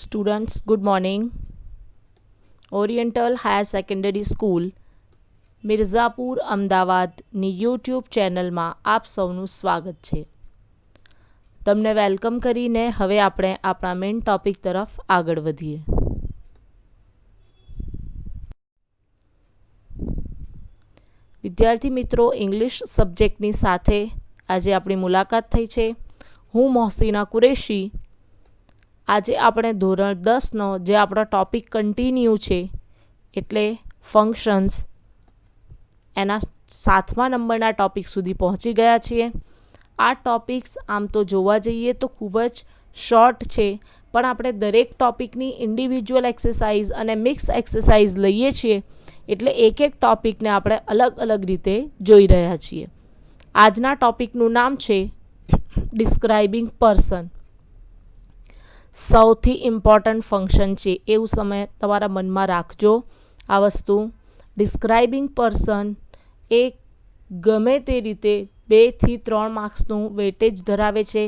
Students good morning. Oriental higher secondary school Mirzapur અમદાવાદની YouTube ચેનલમાં આપ સૌનું સ્વાગત છે. તમને વેલકમ કરીને હવે આપણે આપણા મેઇન ટોપિક તરફ આગળ વધીએ. વિદ્યાર્થી મિત્રો, ઇંગ્લિશ સબ્જેક્ટની સાથે આજે આપણી મુલાકાત થઈ છે. હું મોહસીના કુરેશી. આજે આપણે ધોરણ 10નો જે આપણો ટોપિક કન્ટિન્યુ છે એટલે ફંક્શન્સ એના 7મા નંબરના ટોપિક સુધી પહોંચી ગયા છીએ. આ ટોપિક્સ આમ તો જોવા જઈએ તો ખૂબ જ શોર્ટ છે, પણ આપણે દરેક ટોપિકની ઇન્ડિવિજ્યુઅલ એક્સરસાઇઝ અને મિક્સ એક્સરસાઇઝ લઈએ છીએ એટલે એક એક ટોપિકને આપણે અલગ અલગ રીતે જોઈ રહ્યા છીએ. આજના ટોપિકનું નામ છે ડિસ્ક્રાઇબિંગ પર્સન. સૌથી ઇમ્પોર્ટન્ટ ફંક્શન છે એવું સમય તમારા મનમાં રાખજો. આ વસ્તુ ડિસ્ક્રાઇબિંગ પર્સન એ ગમે તે રીતે 2 થી 3 માર્ક્સનું વેટેજ ધરાવે છે.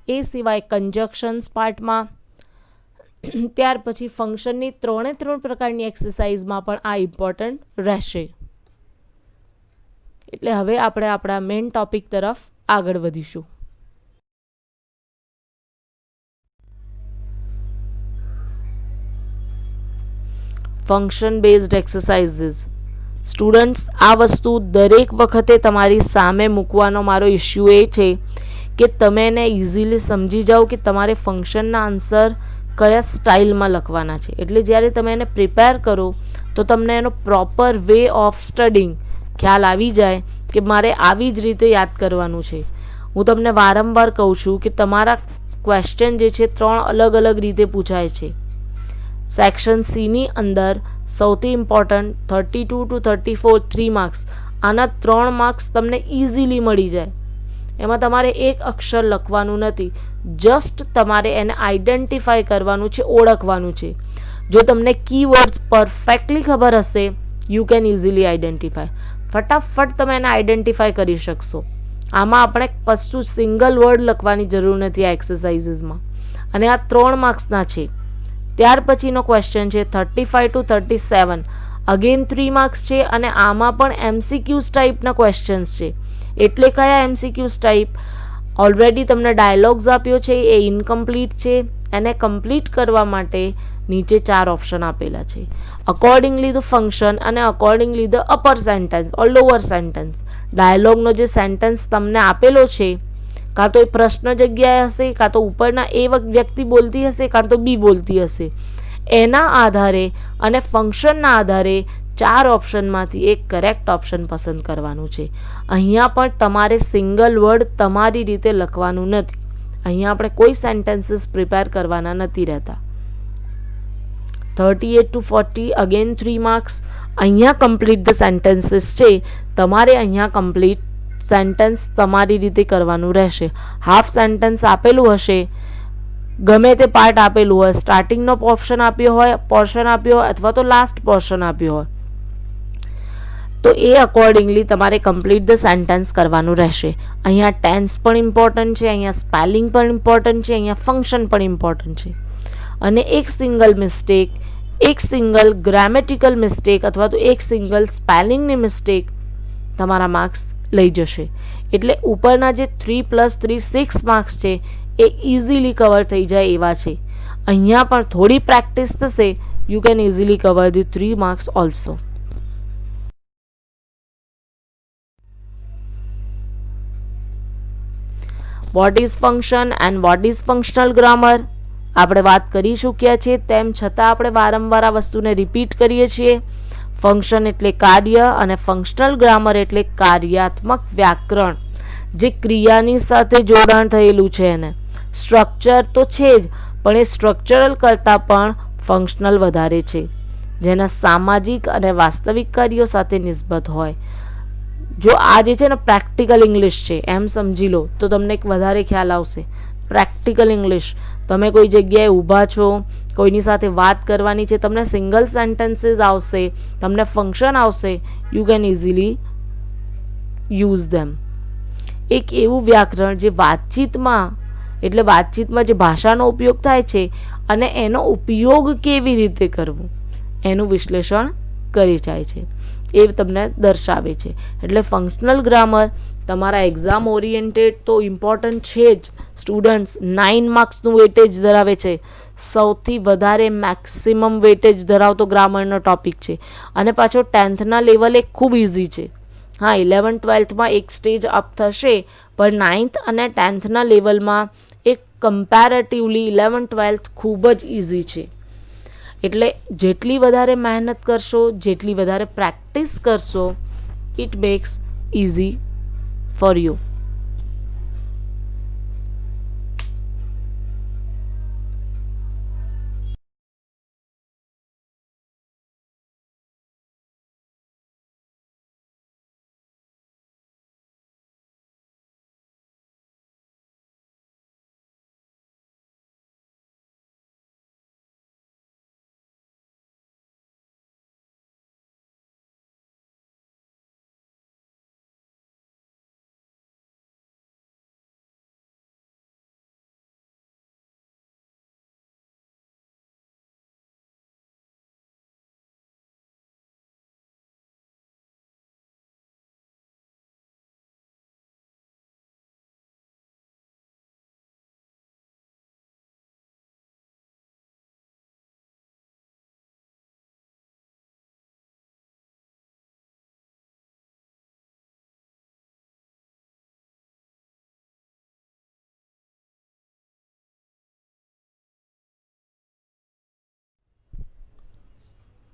એ સિવાય કંજક્શન્સ પાર્ટમાં, ત્યાર પછી ફંક્શનની 3 પ્રકારની એક્સરસાઇઝમાં પણ આ ઇમ્પોર્ટન્ટ રહેશે. એટલે હવે આપણે આપણા મેઇન ટોપિક તરફ આગળ વધીશું. Function based exercises. સ્ટુડન્ટ્સ, આ વસ્તુ દરેક વખતે તમારી સામે મૂકવાનો મારો ઇશ્યુ એ છે કે તમે એને ઇઝીલી સમજી જાઓ કે તમારે ફંક્શનના આન્સર કયા સ્ટાઇલમાં લખવાના છે. એટલે જ્યારે તમે એને પ્રિપેર કરો તો તમને એનો પ્રોપર વે ઓફ સ્ટડિંગ ખ્યાલ આવી જાય કે મારે આવી જ રીતે યાદ કરવાનું છે. હું તમને વારંવાર કહું છું કે તમારા ક્વેશ્ચન જે છે 3 અલગ અલગ રીતે પૂછાય છે. સેક્શન સીની અંદર સૌથી ઇમ્પોર્ટન્ટ 32 to 34 3 માર્ક્સ. આના 3 માર્ક્સ તમને ઇઝીલી મળી જાય. એમાં તમારે એક અક્ષર લખવાનું નથી, જસ્ટ તમારે એને આઈડેન્ટિફાય કરવાનું છે, ઓળખવાનું છે. જો તમને કીવર્ડ્સ પરફેક્ટલી ખબર હશે, યુ કેન ઇઝીલી આઈડેન્ટિફાય. ફટાફટ તમે એને આઈડેન્ટિફાય કરી શકશો. આમાં આપણે કશું સિંગલ વર્ડ લખવાની જરૂર નથી આ એક્સરસાઇઝીસમાં. અને આ 3 માર્ક્સના છે. ત્યાર પછીનો ક્વેશ્ચન છે 35 to 37. અગેન 3 માર્ક્સ છે અને આમાં પણ એમસીક્યુઝ ટાઈપના ક્વેશ્ચન્સ છે. એટલે કયા એમસીક્યુઝ ટાઈપ? ઓલરેડી તમને ડાયલોગ્સ આપ્યો છે, એ ઇનકમ્પ્લીટ છે. એને કમ્પ્લીટ કરવા માટે નીચે 4 ઓપ્શન આપેલા છે. અકોર્ડિંગલી ધ ફંક્શન અને accordingly the upper sentence or lower sentence. ડાયલોગનો જે સેન્ટેન્સ તમને આપેલો છે, કાં તો એ પ્રશ્ન જગ્યાએ હશે, કાં તો ઉપરના એ વ્યક્તિ બોલતી હશે, કાં તો બી બોલતી હશે. એના આધારે અને ફંક્શનના આધારે 4 ઓપ્શનમાંથી એક કરેક્ટ ઓપ્શન પસંદ કરવાનું છે. અહીંયા પણ તમારે સિંગલ વર્ડ તમારી રીતે લખવાનું નથી. અહીંયા આપણે કોઈ સેન્ટેન્સીસ પ્રિપેર કરવાના નથી રહેતા. 38 to 40 અગેન 3 માર્ક્સ. અહીંયા કમ્પ્લીટ ધ સેન્ટેન્સીસ છે. તમારે અહીંયા કમ્પ્લીટ સેન્ટેન્સ તમારી રીતે કરવાનું રહેશે. હાફ સેન્ટેન્સ આપેલું હશે, ગમે તે પાર્ટ આપેલું હોય, સ્ટાર્ટિંગનો પોર્શન આપ્યો હોય અથવા તો લાસ્ટ પોર્શન આપ્યો હોય, તો એ અકોર્ડિંગલી તમારે કમ્પ્લીટ ધ સેન્ટેન્સ કરવાનું રહેશે. અહીંયા ટેન્સ પણ ઇમ્પોર્ટન્ટ છે, અહીંયા સ્પેલિંગ પણ ઇમ્પોર્ટન્ટ છે, અહીંયા ફંક્શન પણ ઇમ્પોર્ટન્ટ છે. અને એક સિંગલ મિસ્ટેક, એક સિંગલ ગ્રામેટિકલ મિસ્ટેક અથવા તો એક સિંગલ સ્પેલિંગની મિસ્ટેક તમારા માર્ક્સ લઈ જશે. એટલે ઉપરના જે 3+3 6 માર્ક્સ છે એ ઇઝીલી કવર થઈ જાય એવા છે. અહીંયા પણ થોડી પ્રેક્ટિસ થશે, you can easily cover the 3 marks also. What is function and what is functional grammar? આપણે વાત કરી ચૂક્યા છીએ, તેમ છતાં આપણે વારંવાર આ વસ્તુને રિપીટ કરીએ છીએ. ફંક્શન એટલે કાર્ય અને ફંક્શનલ ગ્રામર એટલે કાર્યાત્મક વ્યાકરણ, જે ક્રિયાની સાથે જોડાણ થયેલું છે. એને સ્ટ્રક્ચર તો છે જ, પણ એ સ્ટ્રક્ચરલ કરતાં પણ ફંક્શનલ વધારે છે, જેના સામાજિક અને વાસ્તવિક કાર્યો સાથે નિસ્બત હોય. જો આ જે છે ને પ્રેક્ટિકલ ઇંગ્લિશ છે એમ સમજી લો તો તમને એક વધારે ખ્યાલ આવશે. પ્રેક્ટિકલ ઇંગ્લિશ, તમે કોઈ જગ્યાએ ઊભા છો, કોઈની સાથે વાત કરવાની છે, તમને સિંગલ સેન્ટેન્સીસ આવશે, તમને ફંક્શન આવશે, યુ કેન ઇઝીલી યુઝ ધેમ. એક એવું વ્યાકરણ જે વાતચીતમાં એટલે વાતચીતમાં જે ભાષાનો ઉપયોગ થાય છે અને એનો ઉપયોગ કેવી રીતે કરવો એનું વિશ્લેષણ કરી જાય છે, એ તમને દર્શાવે છે. એટલે ફંક્શનલ ગ્રામર તમારા એક્ઝામ ઓરિએન્ટેડ તો ઇમ્પોર્ટન્ટ છે જ. સ્ટુડન્ટ્સ 9 માર્ક્સનું વેટેજ ધરાવે છે. સૌથી વધારે મેક્સિમમ વેટેજ ધરાવતો ગ્રામરનો ટોપિક છે અને પાછો 10થના લેવલે ખૂબ ઇઝી છે. હા, 11-12માં એક સ્ટેજ અપ થશે, પણ 9th અને 10થના લેવલમાં એક કમ્પેરેટિવલી 11-12 ખૂબ જ ઇઝી છે. એટલે જેટલી વધારે મહેનત કરશો, જેટલી વધારે પ્રેક્ટિસ કરશો, it max easy for you.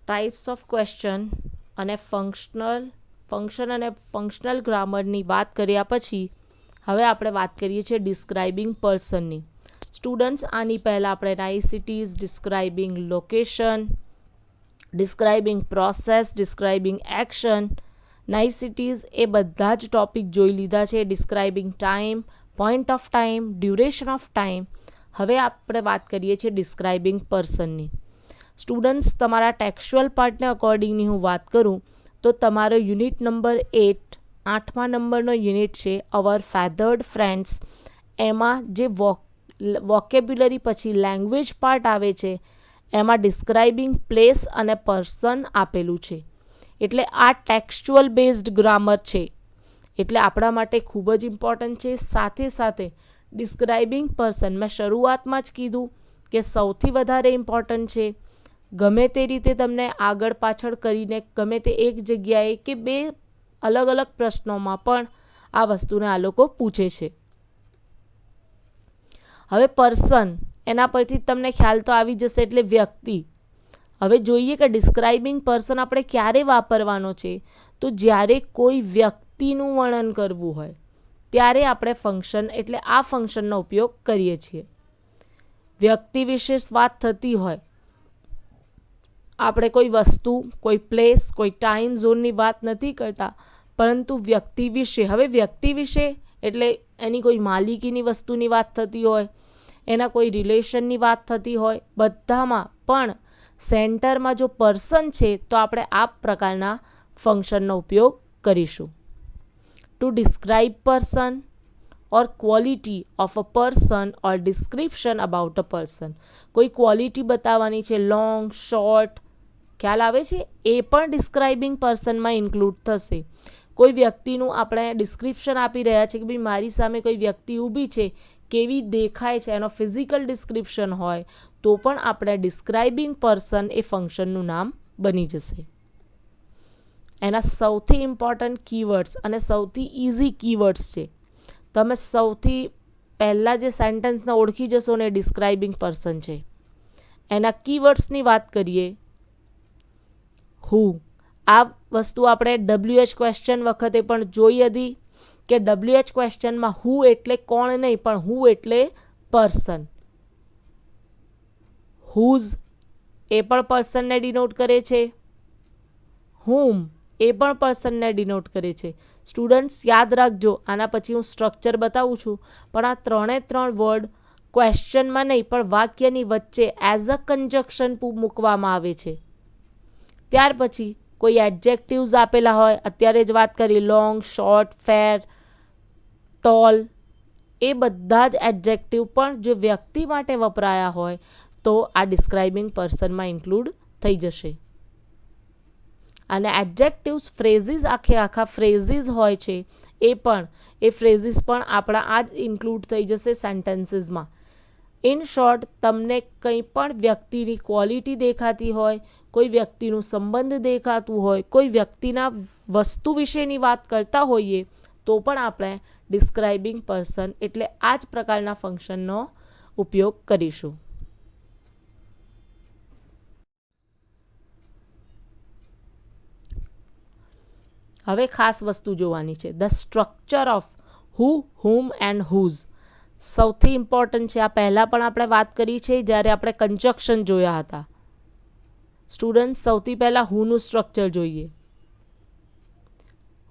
Types of question અને ફંક્શન અને ફંક્શનલ ગ્રામરની વાત કર્યા પછી હવે આપણે વાત કરીએ છીએ ડિસ્ક્રાઇબિંગ પર્સનની. સ્ટુડન્ટ્સ, આની પહેલાં આપણે niceties, describing location, describing process, describing action, niceties એ બધા જ ટોપિક જોઈ લીધા છે. Describing time, point of time, duration of time. હવે આપણે વાત કરીએ છીએ ડિસ્ક્રાઇબિંગ પર્સનની. સ્ટુડન્ટ્સ, તમારા ટેક્સ્ચ્યુઅલ પાર્ટને અકોર્ડિંગની હું વાત કરું તો તમારો યુનિટ નંબર 8, 8મા નંબરનો યુનિટ છે અવર ફેધર્ડ ફ્રેન્ડ્સ. એમાં જે વોકેબ્યુલરી પછી લેંગ્વેજ પાર્ટ આવે છે એમાં ડિસ્ક્રાઇબિંગ પ્લેસ અને પર્સન આપેલું છે. એટલે આ ટેક્સ્ચ્યુઅલ બેઝડ ગ્રામર છે, એટલે આપણા માટે ખૂબ જ ઇમ્પોર્ટન્ટ છે. સાથે સાથે ડિસ્ક્રાઇબિંગ પર્સન મેં શરૂઆતમાં જ કીધું કે સૌથી વધારે ઇમ્પોર્ટન્ટ છે. ગમે તે રીતે તમને આગળ પાછળ કરીને ગમે તે એક જગ્યાએ કે બે અલગ અલગ પ્રશ્નોમાં પણ આ વસ્તુને આ લોકો પૂછે છે. હવે પર્સન, એના પરથી તમને ખ્યાલ તો આવી જશે, એટલે વ્યક્તિ. હવે જોઈએ કે ડિસ્ક્રાઇબિંગ પર્સન આપણે ક્યારે વાપરવાનો છે, તો જ્યારે કોઈ વ્યક્તિનું વર્ણન કરવું હોય ત્યારે આપણે ફંક્શન એટલે આ ફંક્શનનો ઉપયોગ કરીએ છીએ. વ્યક્તિ વિશે વાત થતી હોય, આપણે કોઈ વસ્તુ, કોઈ પ્લેસ, કોઈ ટાઈમ ઝોનની વાત નથી કરતા, પરંતુ વ્યક્તિ વિશે. હવે વ્યક્તિ વિશે એટલે એની કોઈ માલિકીની વસ્તુની વાત થતી હોય, એના કોઈ રિલેશનની વાત થતી હોય, બધામાં પણ સેન્ટરમાં જો પર્સન છે તો આપણે આ પ્રકારના ફંક્શનનો ઉપયોગ કરીશું. To describe person or quality of a person or description about a person. કોઈ ક્વોલિટી બતાવવાની છે, લોંગ, શોર્ટ, ખ્યાલ આવે છે, એ પણ ડિસ્ક્રાઇબિંગ પર્સનમાં ઇન્ક્લુડ થશે. કોઈ વ્યક્તિનું આપણે ડિસ્ક્રિપ્શન આપી રહ્યા છે કે ભાઈ મારી સામે કોઈ વ્યક્તિ ઊભી છે, કેવી દેખાય છે, એનો ફિઝિકલ ડિસ્ક્રિપ્શન હોય તો પણ આપણે ડિસ્ક્રાઇબિંગ પર્સન એ ફંક્શનનું નામ બની જશે. એના સૌથી ઇમ્પોર્ટન્ટ કીવર્ડ્સ અને સૌથી ઇઝી કીવર્ડ્સ છે. તમે સૌથી પહેલાં જે સેન્ટેન્સને ઓળખી જશો ને ડિસ્ક્રાઇબિંગ પર્સન છે. એના કીવર્ડ્સની વાત કરીએ, હુ. આ વસ્તુ આપણે WH ક્વેશ્ચન વખતે પણ જોઈ હતી કે WH ક્વેશ્ચનમાં હુ એટલે કોણ નહીં, પણ હુ એટલે પર્સન. હુઝ એ પણ પર્સનને ડિનોટ કરે છે. હુમ એ પણ પર્સનને ડિનોટ કરે છે. સ્ટુડન્ટ્સ, યાદ રાખજો, આના પછી હું સ્ટ્રક્ચર બતાવું છું, પણ આ 3 વર્ડ ક્વેશ્ચનમાં નહીં પણ વાક્યની વચ્ચે એઝ અ કન્જક્શન મૂકવામાં આવે છે. ત્યાર પછી કોઈ એડજેક્ટિવ્સ આપેલા હોય, અત્યારે જ વાત કરી લોંગ, શોર્ટ, ફેર, ટોલ, એ બધા જ એડજેક્ટિવ પણ જો વ્યક્તિ માટે વપરાયા હોય તો આ ડિસ્ક્રાઇબિંગ પર્સનમાં ઇન્ક્લુડ થઈ જશે. અને એડજેક્ટિવ્સ ફ્રેઝિસ આખા ફ્રેઝિસ હોય છે એ ફ્રેઝિસ પણ આપણા આ જ ઇન્ક્લુડ થઈ જશે સેન્ટેન્સીસમાં. ઇન શોર્ટ, તમને કંઈ પણ વ્યક્તિની ક્વોલિટી દેખાતી હોય, કોઈ વ્યક્તિનું સંબંધ દેખાતું હોય, કોઈ વ્યક્તિના વસ્તુ વિશેની વાત કરતા હોઈએ તો પણ આપણે ડિસ્ક્રાઇબિંગ પર્સન એટલે આ જ પ્રકારના ફંક્શનનો ઉપયોગ કરીશું. હવે ખાસ વસ્તુ જોવાની છે, the structure of who, whom and whose. સૌથી ઇમ્પોર્ટન્ટ છે. આ પહેલાં પણ આપણે વાત કરી છે જ્યારે આપણે કન્જક્શન જોયા હતા. સ્ટુડન્ટ, સૌથી પહેલાં હુનું સ્ટ્રક્ચર જોઈએ.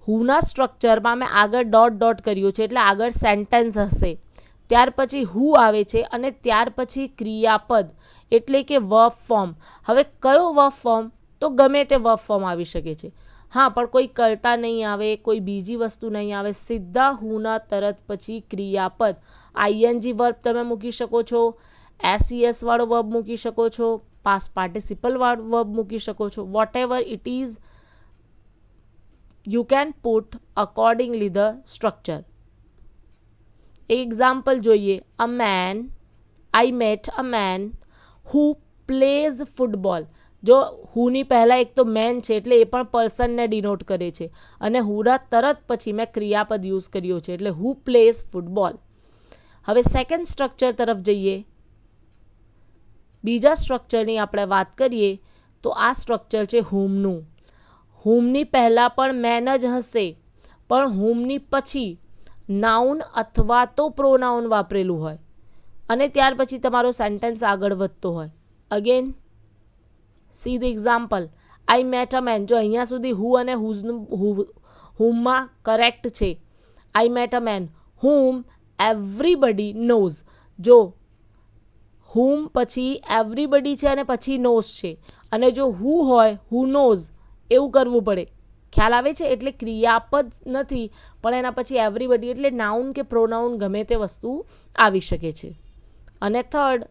હુના સ્ટ્રક્ચરમાં મેં આગળ ડોટ કર્યું છે એટલે આગળ સેન્ટેન્સ હશે, ત્યાર પછી હુ આવે છે અને ત્યાર પછી ક્રિયાપદ એટલે કે વર્બ ફોર્મ. હવે કયો વર્બ ફોર્મ? તો ગમે તે વર્બ ફોર્મ આવી શકે છે. હા, પણ કોઈ કરતા નહીં આવે, કોઈ બીજી વસ્તુ નહીં આવે, સીધા હુના તરત પછી ક્રિયાપદ આઈએનજી વર્બ તમે મૂકી શકો છો, એસઈએસ વાળો વર્બ મૂકી શકો છો, પાસ્ટ પાર્ટિસિપલ વાળો વર્બ મૂકી શકો છો. Whatever it is, you can put accordingly the structure. Example જોઈએ. I met a man who plays football. જો હુની પહેલાં એક તો મેન છે એટલે એ પણ પર્સનને ડિનોટ કરે છે અને હુના તરત પછી મેં ક્રિયાપદ યુઝ કર્યો છે એટલે હુ પ્લેઝ ફૂટબોલ. હવે સેકન્ડ સ્ટ્રક્ચર તરફ જઈએ. બીજા સ્ટ્રક્ચરની આપણે વાત કરીએ તો આ સ્ટ્રક્ચર છે હુમનું. હુમની પહેલાં પણ મેન જ હશે, પણ હુમની પછી નાઉન અથવા તો પ્રોનાઉન વાપરેલું હોય અને ત્યાર પછી તમારો સેન્ટેન્સ આગળ વધતો હોય. Again see the example. I met a man. જો અહીંયા સુધી હુ અને હુમમાં કરેક્ટ છે. I met a man whom everybody knows. જો હુમ પછી એવરીબડી છે અને પછી નોઝ છે અને જો હુ હોય હુ નોઝ એવું કરવું પડે. ખ્યાલ આવે છે? એટલે ક્રિયાપદ નથી પણ એના પછી એવરીબડી એટલે નાઉન કે પ્રોનાઉન ગમે તે વસ્તુ આવી શકે છે. અને થર્ડ,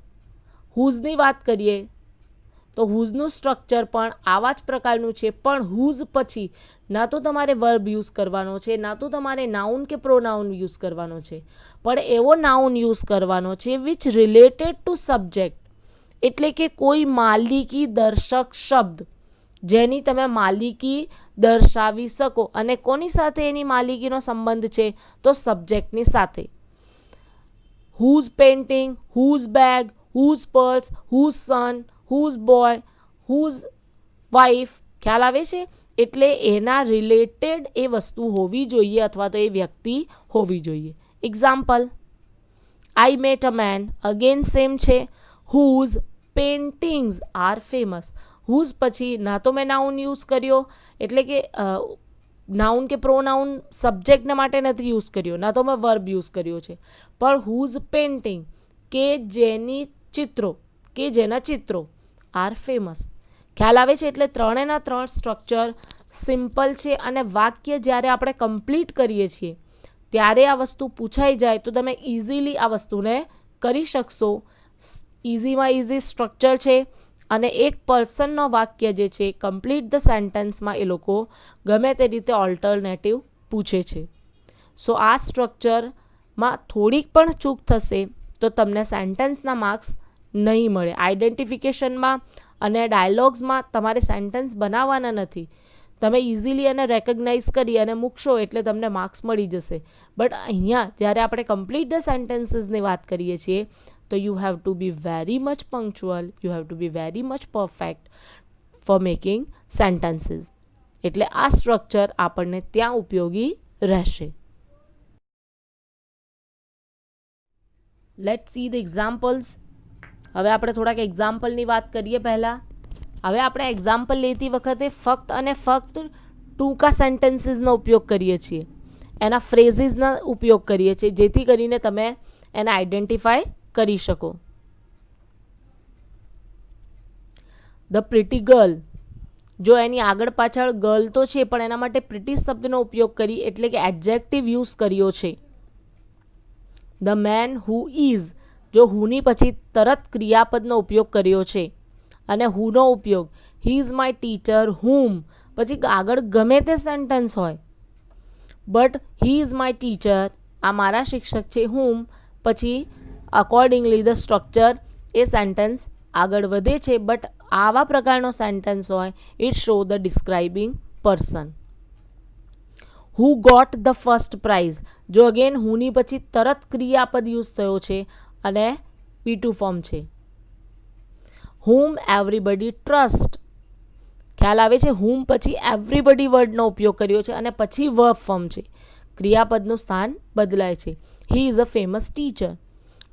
હુઝની વાત કરીએ તો હુઝનું સ્ટ્રક્ચર પણ આવા જ પ્રકારનું છે, પણ હુઝ પછી ના તો તમારે વર્બ યુઝ કરવાનો છે, ના તો તમારે નાઉન કે પ્રોનાઉન યુઝ કરવાનો છે, પણ એવો નાઉન યુઝ કરવાનો છે વિચ રિલેટેડ ટુ સબ્જેક્ટ, એટલે કે કોઈ માલિકી દર્શક શબ્દ જેની તમે માલિકી દર્શાવી શકો. અને કોની સાથે એની માલિકીનો સંબંધ છે? તો સબ્જેક્ટની સાથે. Whose painting, whose bag, whose purse, whose son, whose boy, whose wife. ખ્યાલ આવે છે? એટલે એના રિલેટેડ એ વસ્તુ હોવી જોઈએ અથવા તો એ વ્યક્તિ હોવી જોઈએ. Example. I met a man. Again same છે. Whose paintings are famous. Whose પછી ના તો મેં નાઉન યુઝ કર્યો એટલે કે નાઉન કે પ્રોનાઉન સબ્જેક્ટને માટે નથી યુઝ કર્યો, ના તો મેં વર્બ યુઝ કર્યો છે, પણ હુઝ પેઇન્ટિંગ કે જેના ચિત્રો આર ફેમસ. ખ્યાલ આવે છે? એટલે ત્રણેના ત્રણ સ્ટ્રક્ચર સિમ્પલ છે અને વાક્ય જ્યારે આપણે કમ્પ્લીટ કરીએ છીએ ત્યારે આ વસ્તુ પૂછાઈ જાય તો તમે ઇઝીલી આ વસ્તુને કરી શકશો. ઇઝીમાં ઇઝી સ્ટ્રક્ચર છે અને એક પર્સનનો વાક્ય જે છે કમ્પ્લીટ ધ સેન્ટેન્સમાં એ લોકો ગમે તે રીતે ઓલ્ટરનેટિવ પૂછે છે. સો આ સ્ટ્રક્ચરમાં થોડીક પણ ચૂક થશે તો તમને સેન્ટેન્સના માર્ક્સ નહીં મળે. આઈડેન્ટિફિકેશનમાં અને ડાયલોગ્સમાં તમારે સેન્ટેન્સ બનાવવાના નથી, તમે ઇઝીલી એને રેકગ્નાઇઝ કરી અને મૂકશો એટલે તમને માર્ક્સ મળી જશે. બટ અહીંયા જ્યારે આપણે કમ્પ્લીટ ધ સેન્ટેન્સીસની વાત કરીએ છીએ તો you have to be very much punctual, you have to be very much perfect four making sentences. એટલે આ સ્ટ્રક્ચર આપણને ત્યાં ઉપયોગી રહેશે. Let's see the examples. હવે આપણે થોડાક એક્ઝામ્પલની વાત કરીએ પહેલાં. હવે આપણે એક્ઝામ્પલ લેતી વખતે ફક્ત અને ફક્ત ટૂંકા સેન્ટેન્સીસનો ઉપયોગ કરીએ છીએ, એના ફ્રેઝીસનો ઉપયોગ કરીએ છીએ જેથી કરીને તમે એને આઈડેન્ટિફાય કરી શકો. The pretty girl. જો એની આગળ પાછળ ગર્લ તો છે પણ એના માટે પ્રિટી શબ્દનો ઉપયોગ કરી એટલે કે એડજેક્ટિવ યુઝ કર્યો છે. ધ મેન હુ ઇઝ, જો હુની પછી તરત ક્રિયાપદનો ઉપયોગ કર્યો છે અને હુનો ઉપયોગ he is my teacher whom, પછી આગળ ગમે તે સેન્ટેન્સ હોય but he is my teacher, આ મારા શિક્ષક છે હુમ, પછી અકોર્ડિંગલી ધ સ્ટ્રક્ચર એ સેન્ટેન્સ આગળ વધે છે. બટ આવા પ્રકારનો સેન્ટેન્સ હોય it show the describing person. Who got the first prize, જો અગેન હુની પછી તરત ક્રિયાપદ યુઝ થયો છે અને P2 ફોર્મ છે. હુમ એવરીબડી ટ્રસ્ટ, ખ્યાલ આવે છે, હુમ પછી એવરીબડી વર્ડનો ઉપયોગ કર્યો છે અને પછી વર્બ ફોર્મ છે, ક્રિયાપદનું સ્થાન બદલાય છે. He is a famous teacher,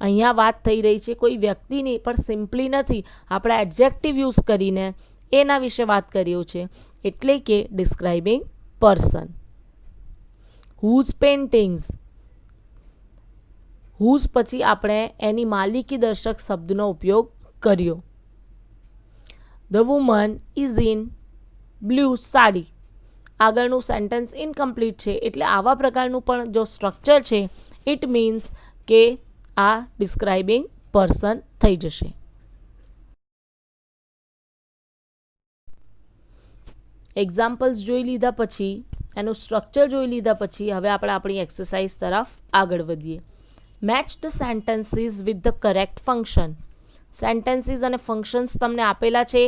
અહીંયા વાત થઈ રહી છે કોઈ વ્યક્તિની, પણ સિમ્પલી નથી, આપણે એડજેક્ટિવ યુઝ કરીને એના વિશે વાત કર્યું છે, એટલે કે describing person. Whose paintings, whose પછી આપણે એની માલિકી દર્શક શબ્દનો ઉપયોગ કર્યો. The woman is in blue sari, આગળનું સેન્ટેન્સ ઇનકમ્પ્લીટ છે, એટલે આવા પ્રકારનું પણ જો સ્ટ્રક્ચર છે ઇટ મીન્સ કે આ ડિસ્ક્રાઇબિંગ પર્સન થઈ જશે. એક્ઝામ્પલ્સ જોઈ લીધા પછી, એનું સ્ટ્રક્ચર જોઈ લીધા પછી હવે આપણે આપણી એક્સરસાઇઝ તરફ આગળ વધીએ. Match the sentences with the correct function, sentences અને ફંક્શન્સ તમને આપેલા છે.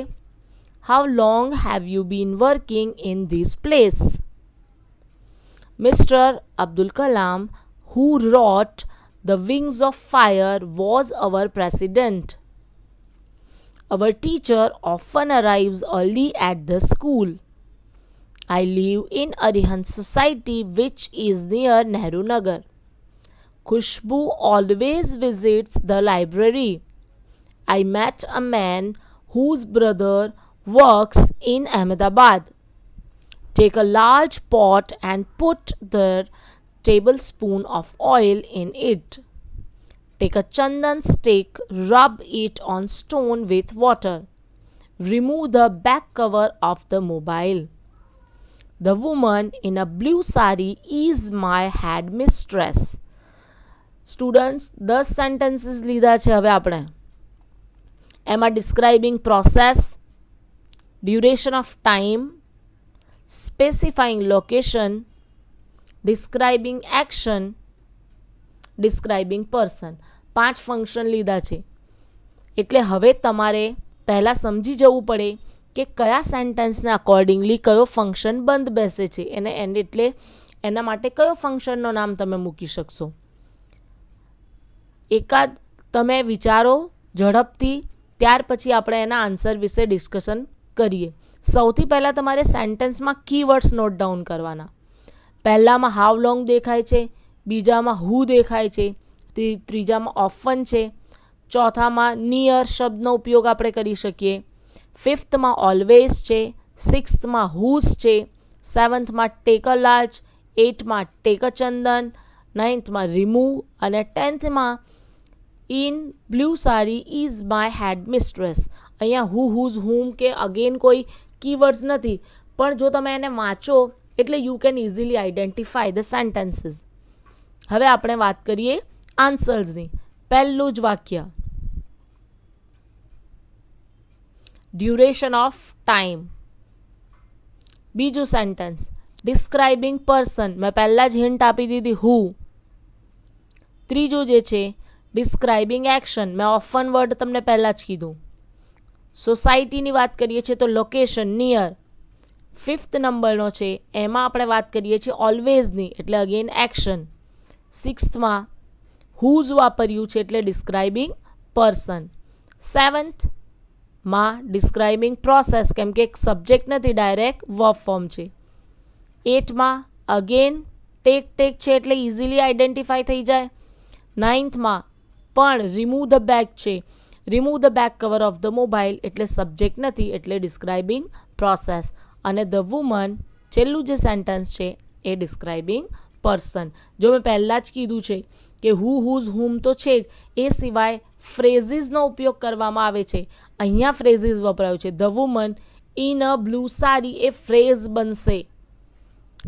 How long have you been working in this place? Mister Abdul Kalam who wrote The Wings of Fire was our president. Our teacher often arrives early at the school. I live in Arihant Society, which is near Nehru Nagar. Khushbu always visits the library. I met a man whose brother works in Ahmedabad. Take a large pot and put the tablespoon of oil in it. Take a chandan stick, rub it on stone with water. Remove the back cover of the mobile. The woman in a blue sari is my headmistress. Students, 10 sentences લીધા છે હવે આપણે. એમાં describing process, duration of time, specifying location, describing action, describing person, 5 function લીધા છે. એટલે હવે તમારે પહેલાં સમજી જવું પડે કે કયા સેન્ટેન્સને અકોર્ડિંગલી કયો ફંક્શન બંધ બેસે છે, એટલે એના માટે કયો ફંક્શનનો નામ તમે મૂકી શકશો. એકાદ તમે વિચારો ઝડપથી, ત્યાર પછી આપણે એના આન્સર વિશે ડિસ્કશન કરીએ. સૌથી પહેલાં તમારે સેન્ટેન્સમાં કીવર્ડ્સ નોટ ડાઉન કરવાના. પહેલામાં હાઉ લોંગ દેખાય છે, બીજામાં હુ દેખાય છે, ત્રીજામાં ઓફન છે, ચોથામાં નિયર શબ્દનો ઉપયોગ આપણે કરી શકીએ, ફિફ્થમાં ઓલવેઝ છે, સિક્સ્થમાં હુઝ છે, સેવન્થમાં ટેક અ લાર્જ, એઇથમાં ટેક અ ચંદન, નાઇન્થમાં રિમૂવ અને 10થમાં in blue sari is my headmistress. અહીંયા હુ, હુઝ, હુમ કે અગેન કોઈ કીવર્ડ્સ નથી, પણ જો તમે એને વાંચો એટલે you can easily identify the sentences. હવે આપણે વાત કરીએ આન્સર્સની. પહેલું જ વાક્ય, ડ્યુરેશન ઓફ ટાઈમ. બીજું સેન્ટેન્સ, ડિસ્ક્રાઇબિંગ પર્સન, મેં પહેલાં જ હિન્ટ આપી દીધી હુ. ત્રીજું જે છે ડિસ્ક્રાઇબિંગ એક્શન, મેં ઓફન વર્ડ તમને પહેલાં જ કીધું. સોસાયટીની વાત કરીએ છીએ તો લોકેશન નિયર. ફિફ્થ નંબરનો છે એમાં આપણે વાત કરીએ છીએ ઓલવેઝની, એટલે અગેન એક્શન. સિક્સ્થમાં હુઝ વાપર્યું છે એટલે ડિસ્ક્રાઇબિંગ પર્સન. સેવન્થમાં ડિસ્ક્રાઇબિંગ પ્રોસેસ, કેમ કે એક સબ્જેક્ટ નથી, ડાયરેક્ટ વર્બ ફોર્મ છે. એટમાં અગેન ટેક છે એટલે ઇઝીલી આઈડેન્ટિફાય થઈ જાય. નાઇન્થમાં પણ રિમૂવ ધ બેક છે, remove the back cover of the mobile એટલે સબ્જેક્ટ નથી, એટલે ડિસ્ક્રાઇબિંગ પ્રોસેસ. અને ધ વુમન છેલ્લું જે સેન્ટેન્સ છે એ ડિસ્ક્રાઇબિંગ પર્સન. જો મેં પહેલાં જ કીધું છે કે હુ, હુઝ, હુમ તો છે જ, એ સિવાય ફ્રેઝીસનો ઉપયોગ કરવામાં આવે છે. અહીંયા ફ્રેઝીસ વપરાયું છે. The woman in a blue sari A phrase બનશે.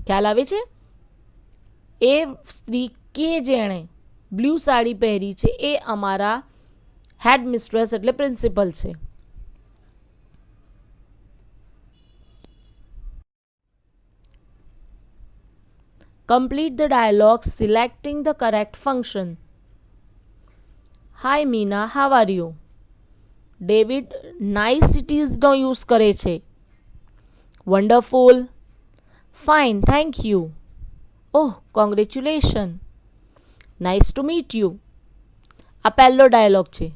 ખ્યાલ આવે છે? એ સ્ત્રી કે જેણે, બ્લુ સાડી પહેરી છે એ અમારા હેડ મિસ્ટ્રેસ એટલે પ્રિન્સિપલ છે. Complete the dialogue selecting the correct function. Hi Meena, how are you? David niceties નો યુઝ કરે છે. Wonderful. Fine, thank you. Oh, congratulations. Nice to meet you. આ પહેલો ડાયલોગ છે.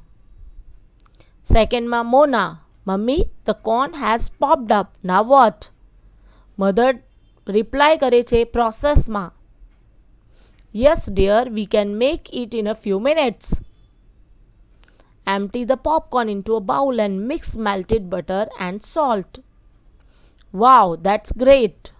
સેકન્ડમાં Mona, mummy the corn has popped up. Now what? Mother reply કરે છે પ્રોસેસમાં. Yes dear, we can make it in a few minutes. Empty the popcorn into a bowl and mix melted butter and salt. Wow, that's great.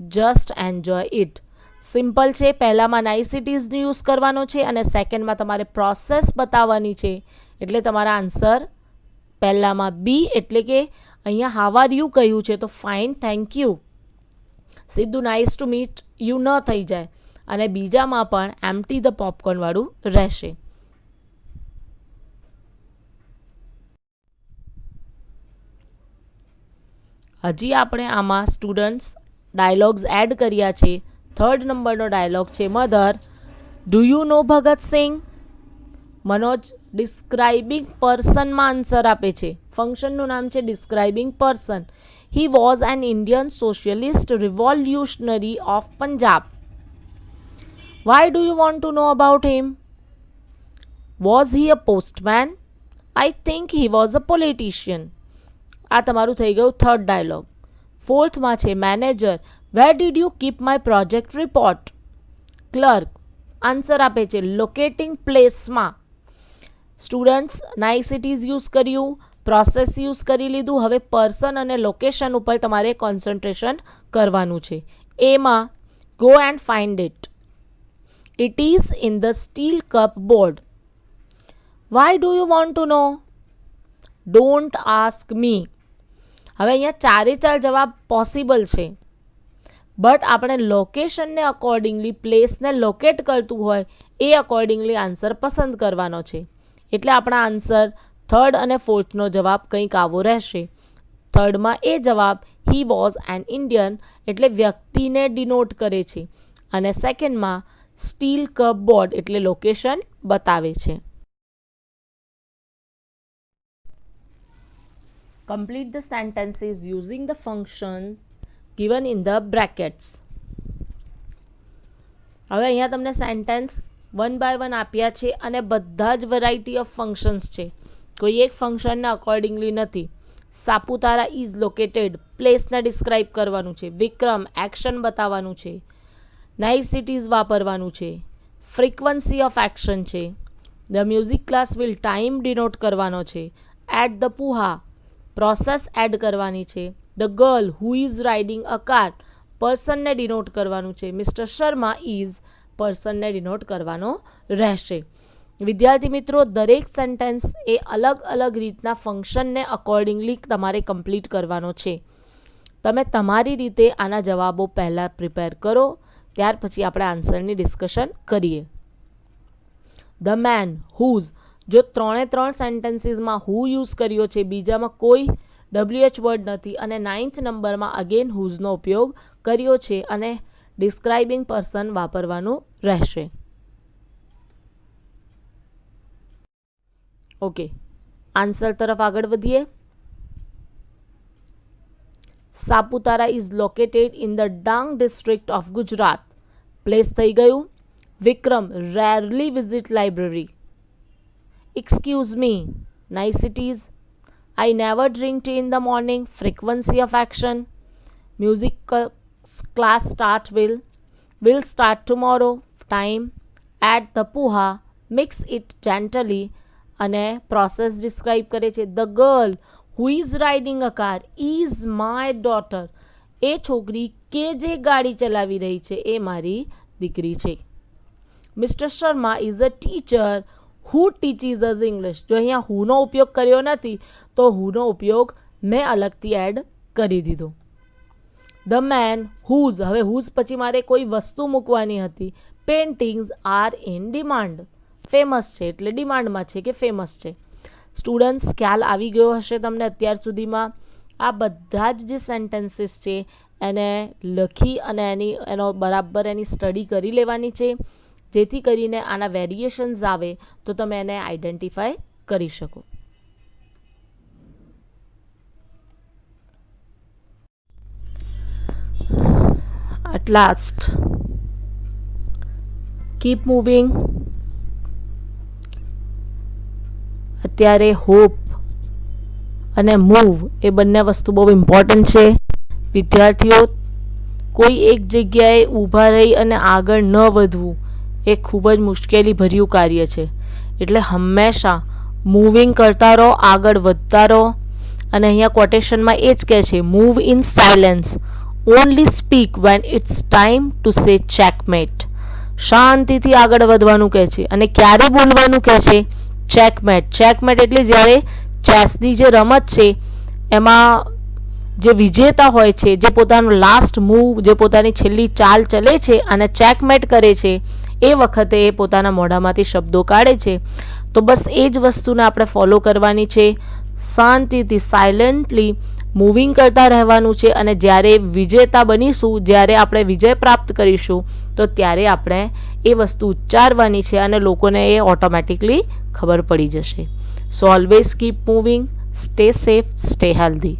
Just enjoy it. Simple છે. પહેલામાં નાઇસિટીઝનો use કરવાનો છે અને સેકન્ડમાં તમારે પ્રોસેસ બતાવવાની છે. એટલે તમારા આન્સર પહેલામાં બી એટલે કે અહીંયા હાવ આર યુ કહ્યું છે તો ફાઇન થેન્ક યુ. સીધું નાઇસ ટુ મીટ યુ ન થઈ જાય. અને બીજામાં પણ એમ્પ્ટી ધ પોપકોર્નવાળું રહેશે. હજી આપણે આમાં સ્ટુડન્ટ્સ ડાયલોગ્સ એડ કર્યા છે. થર્ડ નંબરનો ડાયલોગ છે mother, do you know Bhagat Singh? Manoj describing પર્સનમાં આન્સર આપે છે. ફંક્શનનું નામ છે describing person. He was an Indian socialist revolutionary of Punjab. Why do you want to know about him? Was he a postman? I think he was a politician. આ તમારું થઈ ગયું થર્ડ ડાયલોગ. ફોર્થમાં છે manager, where did you keep my project report? Clerk answer આપે છે locating પ્લેસમાં. Students નાઇસિટીઝ use કર્યું, પ્રોસેસ યુઝ કરી લીધું. હવે પર્સન અને લોકેશન ઉપર તમારે કોન્સન્ટ્રેશન કરવાનું છે. એમાં go and find it. It is in the steel cupboard. Why do you want to know? Don't ask me. હવે અહીંયા ચારે ચાર જવાબ પોસિબલ છે, બટ આપણે લોકેશનને અકોર્ડિંગલી પ્લેસને લોકેટ કરતું હોય એ અકોર્ડિંગલી આન્સર પસંદ કરવાનો છે. એટલે આપણા આન્સર થર્ડ અને ફોર્થનો જવાબ કંઈક આવો રહેશે. થર્ડમાં એ જવાબ હી વોઝ એન ઇન્ડિયન એટલે વ્યક્તિને ડિનોટ કરે છે અને સેકન્ડમાં સ્ટીલ કપ બોર્ડ એટલે લોકેશન બતાવે છે. Complete the sentences using the function given in the brackets. હવે અહીંયા તમને સેન્ટેન્સ વન બાય વન આપ્યા છે અને બધા જ વેરાયટી ઓફ ફંક્શન્સ છે. કોઈ એક ફંક્શનના અકોર્ડિંગલી નથી. સાપુતારા ઇઝ લોકેટેડ પ્લેસને ડિસ્ક્રાઇબ કરવાનું છે. વિક્રમ એક્શન બતાવવાનું છે. નાઇસિટીઝ વાપરવાનું છે. ફ્રીક્વન્સી ઓફ એક્શન છે. The music class will time denote કરવાનો છે. એટ ધ પુહા પ્રોસેસ એડ કરવાની છે. The girl who is riding a car પર્સનને ડિનોટ કરવાનું છે. મિસ્ટર શર્મા ઇઝ પર્સનને ડિનોટ કરવાનો રહેશે. વિદ્યાર્થી મિત્રો, દરેક સેન્ટેન્સ એ અલગ અલગ રીતના ફંક્શનને અકોર્ડિંગલી તમારે કમ્પ્લીટ કરવાનો છે. તમે તમારી રીતે આના જવાબો પહેલાં પ્રિપેર કરો, ત્યાર પછી આપણે આન્સરની ડિસ્કશન કરીએ. ધ મેન હુઝ, જો ત્રણે ત્રણ સેન્ટેન્સીસમાં હુ યુઝ કર્યો છે, બીજામાં કોઈ WH વર્ડ નથી અને 9th નંબરમાં અગેન હુઝનો ઉપયોગ કર્યો છે અને ડિસ્ક્રાઇબિંગ પર્સન વાપરવાનું રહેશે. ઓકે, આન્સર તરફ આગળ વધીએ. Saputara is located in the Dang district of Gujarat. Place થઈ ગયું. Vikram rarely visit library. Excuse me, niceties. I never drink tea in the morning. Frequency of action. Music class will start tomorrow. Time. Add the puha. Mix it gently. અને process describe કરે છે. The girl who is riding a car is my daughter. એ છોકરી કે જે ગાડી ચલાવી રહી છે એ મારી દીકરી છે. Mister Sharma is a teacher who teaches us English. જો અહીંયા હુનો ઉપયોગ કર્યો નથી તો હુનો ઉપયોગ મેં અલગથી એડ કરી દીધો. ધ મેન હુઝ, હવે હુઝ પછી મારે કોઈ વસ્તુ મૂકવાની હતી. Paintings are in demand. Famous છે એટલે ડિમાન્ડમાં છે કે ફેમસ છે. સ્ટુડન્ટ્સ, ખ્યાલ આવી ગયો હશે તમને અત્યાર સુધીમાં. આ બધા જ જે સેન્ટેન્સીસ છે એને લખી અને એનો બરાબર એની સ્ટડી કરી લેવાની છે, જેથી કરીને આના વેરિએશન્સ આવે તો તમે એને આઈડેન્ટિફાય કરી શકો. At last, keep moving. અત્યારે હોપ અને મૂવ એ બંને વસ્તુ બહુ ઇમ્પોર્ટન્ટ છે. વિદ્યાર્થીઓ, કોઈ એક જગ્યાએ ઊભા રહી અને આગળ ન વધવું એ ખૂબ જ મુશ્કેલી ભર્યું કાર્ય છે. એટલે હંમેશા મૂવિંગ કરતા રહો, આગળ વધતા રહો. અને અહીંયા કોટેશનમાં એ જ કહે છે, move in silence, only speak when it's time to say checkmate. શાંતિથી આગળ વધવાનું કહે છે. અને ક્યારે બોલવાનું કહે છે? ચેકમેટ. ચેકમેટ એટલે જ્યારે ચેસની જે રમત છે એમાં જે વિજેતા હોય છે, જે પોતાનો લાસ્ટ મૂવ, જે પોતાની છેલ્લી ચાલ ચલે છે અને ચેકમેટ કરે છે, એ વખતે એ પોતાના મોઢામાંથી શબ્દો કાઢે છે. તો બસ એ જ વસ્તુને આપણે ફોલો કરવાની છે. શાંતિથી સાયલેન્ટલી મૂવિંગ કરતા રહેવાનું છે. અને જ્યારે વિજેતા બનીશું, જ્યારે આપણે વિજય પ્રાપ્ત કરીશું, તો ત્યારે આપણે એ વસ્તુ ઉચ્ચારવાની છે અને લોકોને એ ઓટોમેટિકલી ખબર પડી જશે. So always keep moving, stay safe, stay healthy.